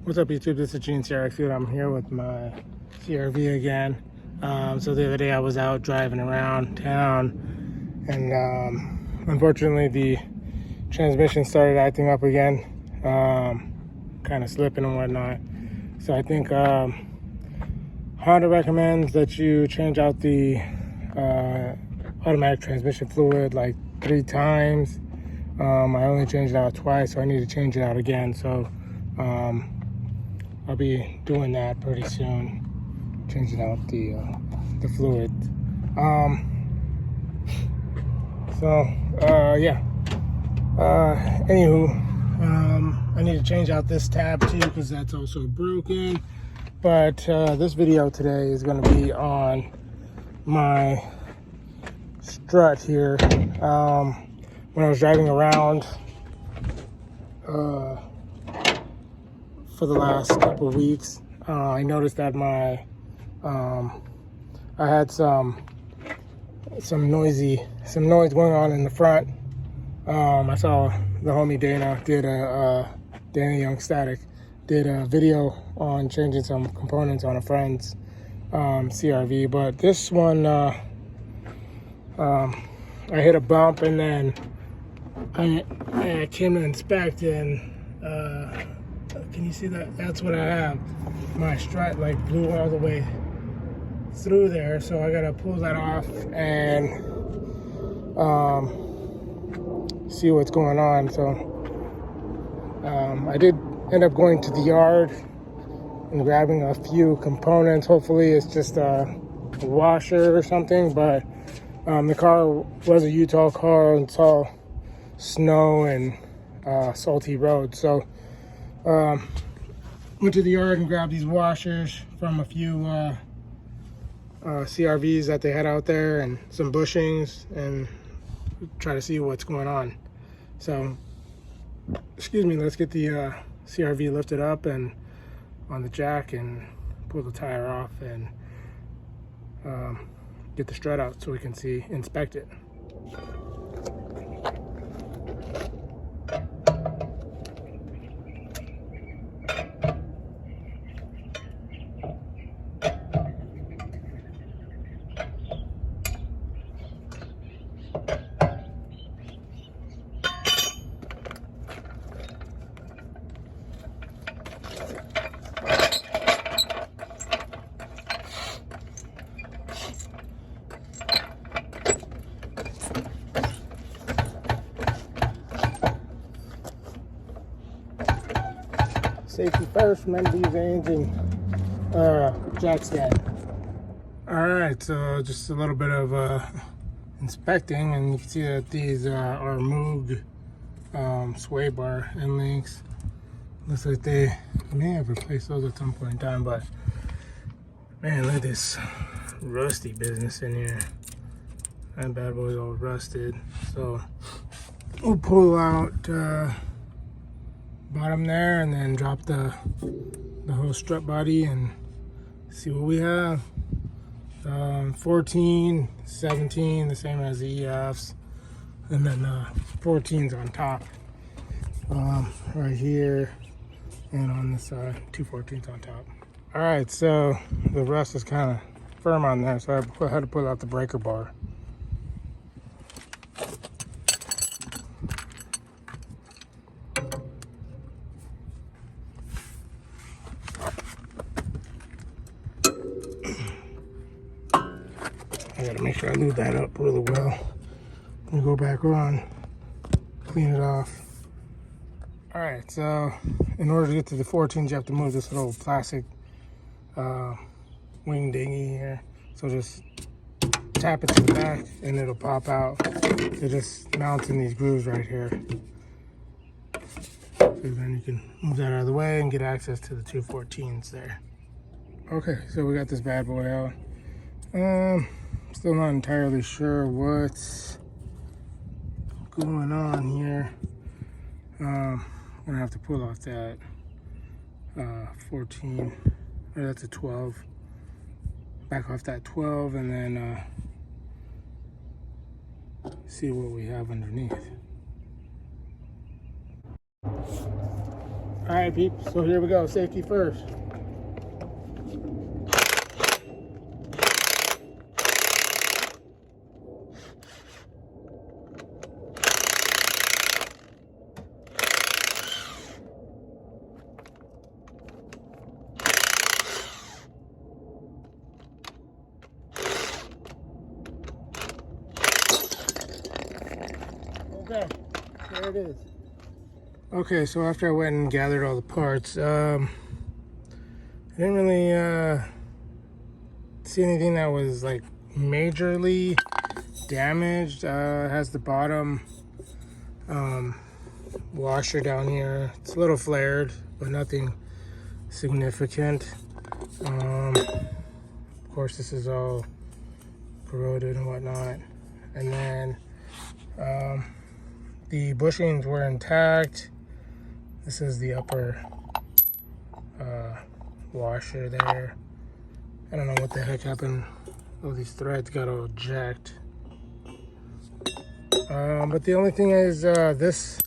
What's up, YouTube? This is Gene CRV. I'm here with my CRV again. So the other day I was out driving around town, and unfortunately the transmission started acting up again, kind of slipping and whatnot. So I think Honda recommends that you change out the automatic transmission fluid like 3 times. I only changed it out twice, so I need to change it out again. So I'll be doing that pretty soon, changing out the fluid. Anywho, I need to change out this tab too because that's also broken. But this video today is going to be on my strut here. When I was driving around for the last couple of weeks, I noticed that my I had some noise going on in the front. I saw the homie Dana Dana Young Static did a video on changing some components on a friend's CRV, but this one I hit a bump, and then I came to inspect, and can you see that? That's what I have. My strut like blew all the way through there, so I gotta pull that off and see what's going on. So I did end up going to the yard and grabbing a few components. Hopefully it's just a washer or something, but the car was a Utah car, and it's all snow and salty roads. So went to the yard and grabbed these washers from a few CRVs that they had out there, and some bushings, and try to see what's going on. So, excuse me, let's get the CRV lifted up and on the jack and pull the tire off and get the strut out so we can inspect it. Safety first, remember to use the engine jack stand. Alright, so just a little bit of inspecting, and you can see that these are Moog sway bar end links. Looks like they may have replaced those at some point in time, but man, look at this rusty business in here. That bad boy's all rusted. So we'll pull out bottom there and then drop the whole strut body and see what we have. 14, 17, the same as the EFs, and then 14's on top, right here, and on this side, 2 14s on top. All right, so the rust is kind of firm on there, so I had to pull out the breaker bar. I gotta make sure I lube that up really well and go back on, clean it off. All right, so in order to get to the 14s, you have to move this little plastic wing dinghy here. So just tap it to the back and it'll pop out. It just mounts in these grooves right here. So then you can move that out of the way and get access to the 2 14s there. Okay, so we got this bad boy out. Still not entirely sure what's going on here. I'm gonna have to pull off that 14, or that's a 12. Back off that 12 and then see what we have underneath. All right, peeps, so here we go, safety first. Okay, there it is. Okay, so after I went and gathered all the parts, I didn't really see anything that was like majorly damaged. It has the bottom washer down here. It's a little flared, but nothing significant. Of course, this is all corroded and whatnot. And then the bushings were intact. This is the upper washer there. I don't know what the heck happened. All these threads got all jacked. But the only thing is this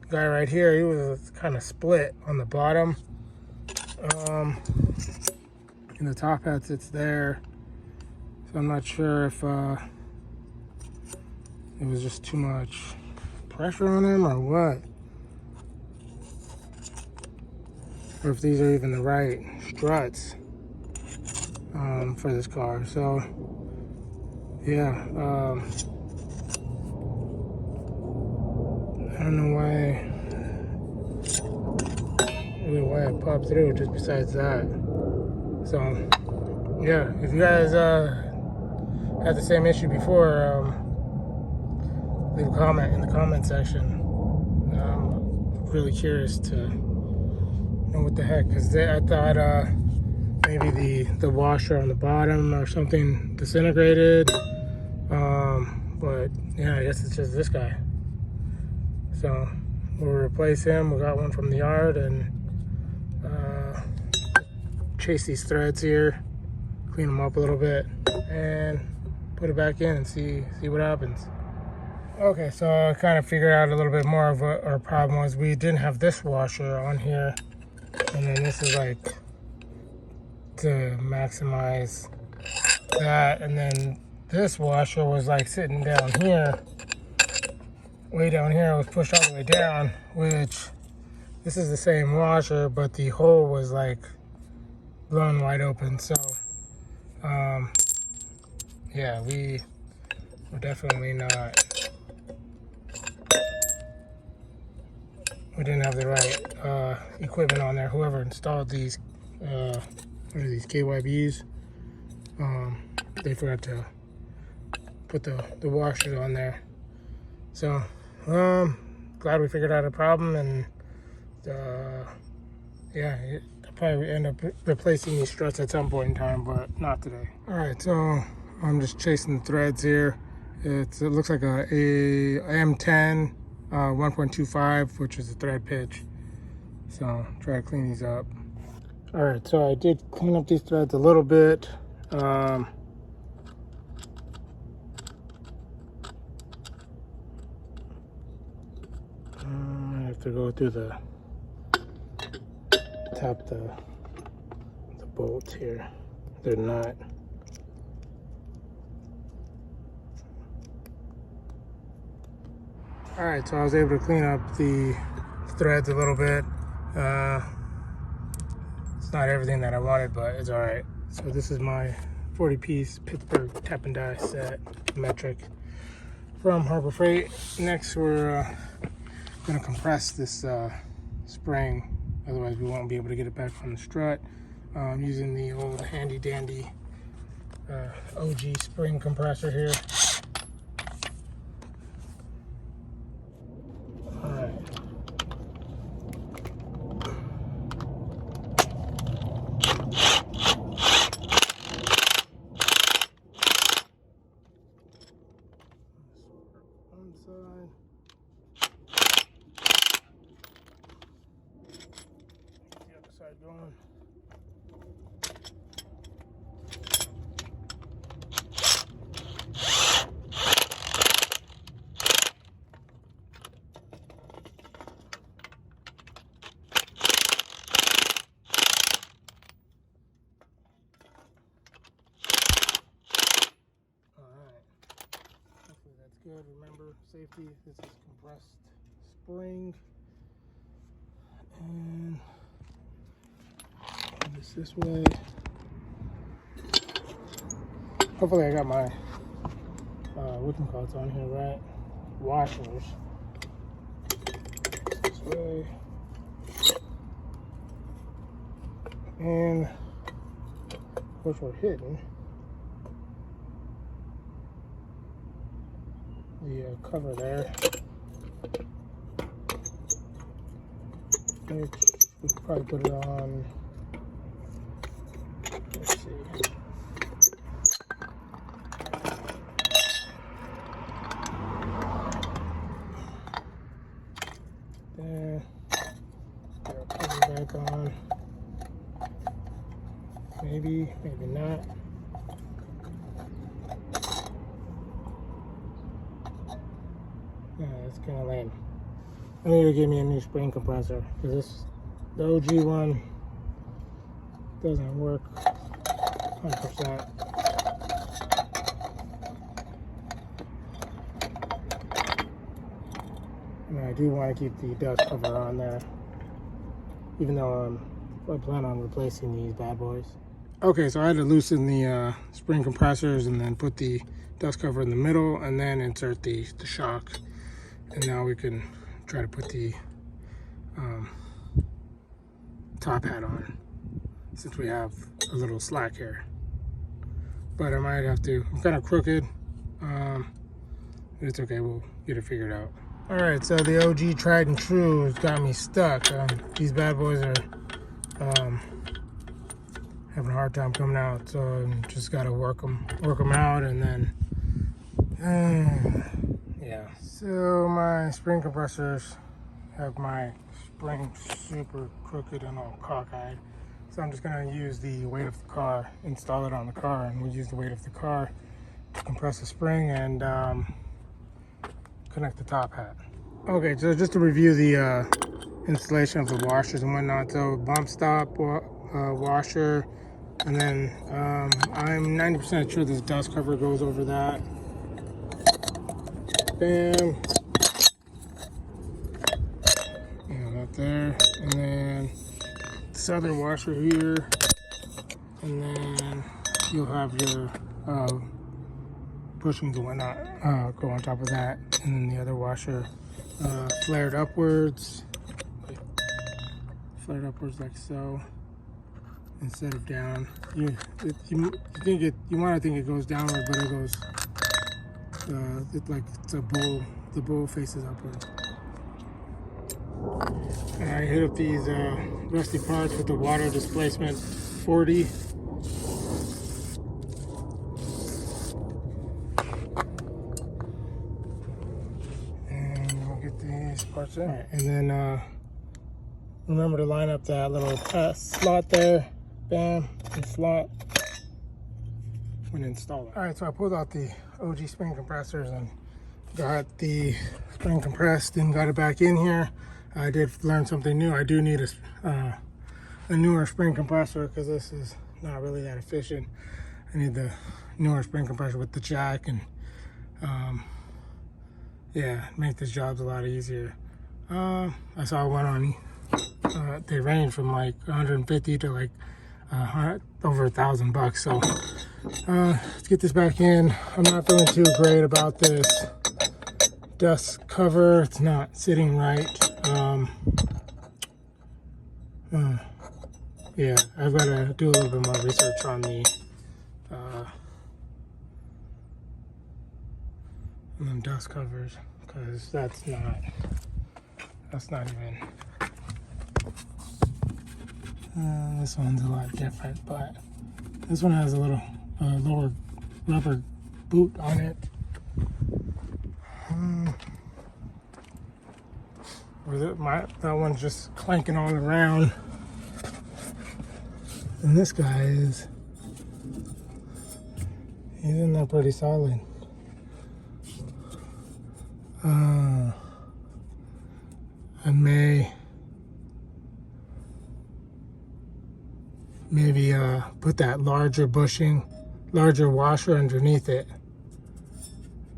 guy right here, he was kind of split on the bottom. And the top hat sits there. So I'm not sure if it was just too much pressure on him or what. Or if these are even the right struts for this car. So yeah, I don't know why it popped through, just besides that. So yeah, if you guys had the same issue before, leave a comment in the comment section. I'm really curious to know what the heck, because I thought maybe the washer on the bottom or something disintegrated, but yeah, I guess it's just this guy. So we'll replace him. We got one from the yard, and chase these threads here, clean them up a little bit, and put it back in and see what happens. Okay, so I kind of figured out a little bit more of what our problem was. We didn't have this washer on here, and then this is like to maximize that, and then this washer was like sitting down here, way down here. It was pushed all the way down, which this is the same washer, but the hole was like blown wide open. So yeah, we were definitely we didn't have the right equipment on there. Whoever installed these what are these, KYBs, they forgot to put the washers on there. So glad we figured out a problem, and yeah, I'll probably end up replacing these struts at some point in time, but not today. All right, so I'm just chasing the threads here. It looks like a M10 1.25, which is the thread pitch. So try to clean these up. All right, so I did clean up these threads a little bit. I have to go through tap the bolts here. They're not. All right, so I was able to clean up the threads a little bit. It's not everything that I wanted, but it's all right. So this is my 40-piece Pittsburgh tap and die set, metric, from Harbor Freight. Next, we're gonna compress this spring, otherwise we won't be able to get it back on the strut. I'm using the old handy dandy OG spring compressor here. Going. safety. This is compressed spring, and this way. Hopefully I got my whatchamacallits on here right. Washers. This way. And of course we're hitting the cover there, which we could probably put it on. Let's see. There. Put our cover back on. Maybe, maybe not. Yeah, it's kind of lame. I need to give me a new spring compressor because the OG one doesn't work 100%. And I do want to keep the dust cover on there, even though I plan on replacing these bad boys. Okay, so I had to loosen the spring compressors and then put the dust cover in the middle and then insert the shock. And now we can try to put the top hat on since we have a little slack here. But I might have to, I'm kind of crooked, but it's okay, we'll get it figured out. All right, so the OG tried and true has got me stuck. These bad boys are having a hard time coming out, so I just got to work them out, and then yeah. So my spring compressors have my spring super crooked and all cockeyed, so I'm just going to use the weight of the car, install it on the car, and we'll use the weight of the car to compress the spring and connect the top hat. Okay, so just to review the installation of the washers and whatnot. So bump stop washer, and then I'm 90% sure this dust cover goes over that. Bam. Yeah, that there. And then this other washer here. And then you'll have your bushings and whatnot go on top of that. And then the other washer flared upwards. Flared upwards like so, instead of down. You want to think it goes downward, but it goes it's a bowl. The bowl faces upward. And I hit up these rusty parts with the water displacement 40. And we'll get these parts in. All right, and then remember to line up that little slot there. Bam, and slot when installing. All right, so I pulled out the OG spring compressors and got the spring compressed and got it back in here. I did learn something new. I do need a newer spring compressor because this is not really that efficient. I need the newer spring compressor with the jack, and yeah, make this job a lot easier. I saw one on they range from like 150 to like over $1,000. So let's get this back in. I'm not feeling too great about this dust cover. It's not sitting right. Yeah, I've got to do a little bit more research on the dust covers, because that's not even this one's a lot different, but this one has a little lower rubber boot on it. That one's just clanking all around, and this guy he's in there pretty solid. I may maybe put that larger washer underneath it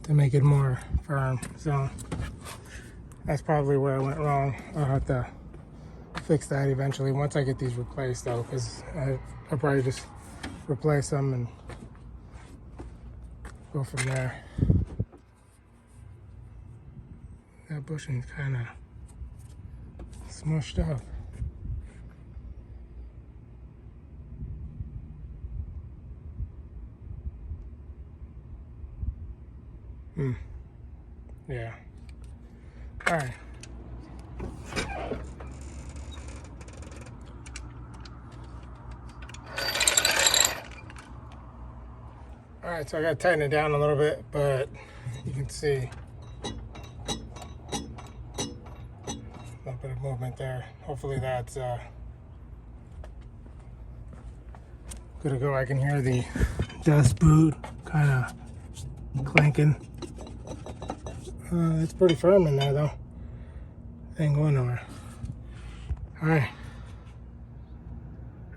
to make it more firm. So that's probably where I went wrong. I'll have to fix that eventually once I get these replaced though, because I'll probably just replace them and go from there. That bushing's kind of smushed up. Yeah. All right. All right, so I got to tighten it down a little bit, but you can see a little bit of movement there. Hopefully that's good to go. I can hear the dust boot kind of clanking. It's pretty firm in there though. Ain't going nowhere. All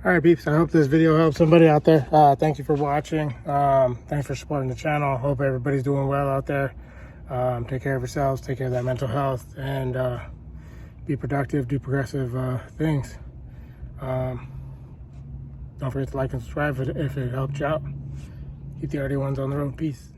right, peeps. I hope this video helps somebody out there. Thank you for watching. Thanks for supporting the channel. Hope everybody's doing well out there. Take care of yourselves. Take care of that mental health, and be productive. Do progressive things. Don't forget to like and subscribe if it helped you out. Keep the RD1s on the road. Peace.